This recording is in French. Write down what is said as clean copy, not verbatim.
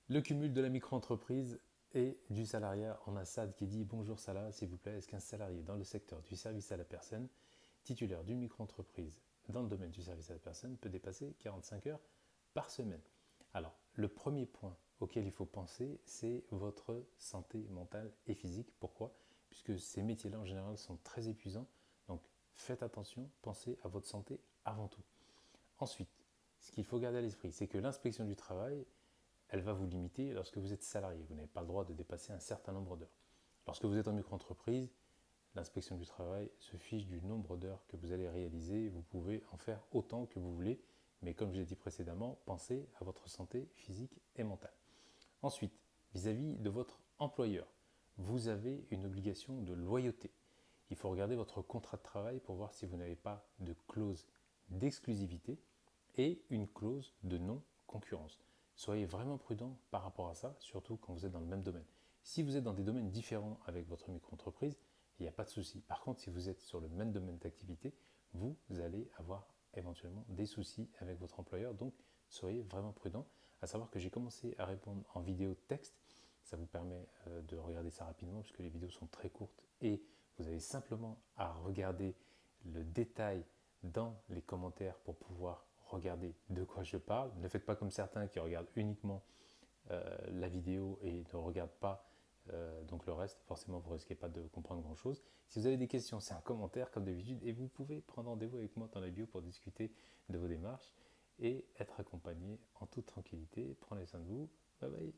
Le cumul de la micro-entreprise et du salariat. On a Sad qui dit bonjour Salah, s'il vous plaît, est-ce qu'un salarié dans le secteur du service à la personne, titulaire d'une micro-entreprise dans le domaine du service à la personne, peut dépasser 45 heures par semaine? Alors, le premier point auquel il faut penser, c'est votre santé mentale et physique. Pourquoi? Puisque ces métiers-là, en général, sont très épuisants. Donc, faites attention, pensez à votre santé avant tout. Ensuite, ce qu'il faut garder à l'esprit, c'est que l'inspection du travail, elle va vous limiter lorsque vous êtes salarié. Vous n'avez pas le droit de dépasser un certain nombre d'heures. Lorsque vous êtes en micro-entreprise, l'inspection du travail se fiche du nombre d'heures que vous allez réaliser. Vous pouvez en faire autant que vous voulez, mais comme je l'ai dit précédemment, pensez à votre santé physique et mentale. Ensuite, vis-à-vis de votre employeur, vous avez une obligation de loyauté. Il faut regarder votre contrat de travail pour voir si vous n'avez pas de clause d'exclusivité et une clause de non-concurrence. Soyez vraiment prudent par rapport à ça, surtout quand vous êtes dans le même domaine. Si vous êtes dans des domaines différents avec votre micro-entreprise, il n'y a pas de souci. Par contre, si vous êtes sur le même domaine d'activité, vous allez avoir éventuellement des soucis avec votre employeur. Donc, soyez vraiment prudent. À savoir que j'ai commencé à répondre en vidéo texte. Ça vous permet de regarder ça rapidement puisque les vidéos sont très courtes et vous avez simplement à regarder le détail dans les commentaires pour pouvoir regarder de quoi je parle. Ne faites pas comme certains qui regardent uniquement la vidéo et ne regardent pas donc le reste. Forcément, vous ne risquez pas de comprendre grand-chose. Si vous avez des questions, c'est un commentaire comme d'habitude et vous pouvez prendre rendez-vous avec moi dans la bio pour discuter de vos démarches et être accompagné en toute tranquillité. Prenez soin de vous. Bye bye.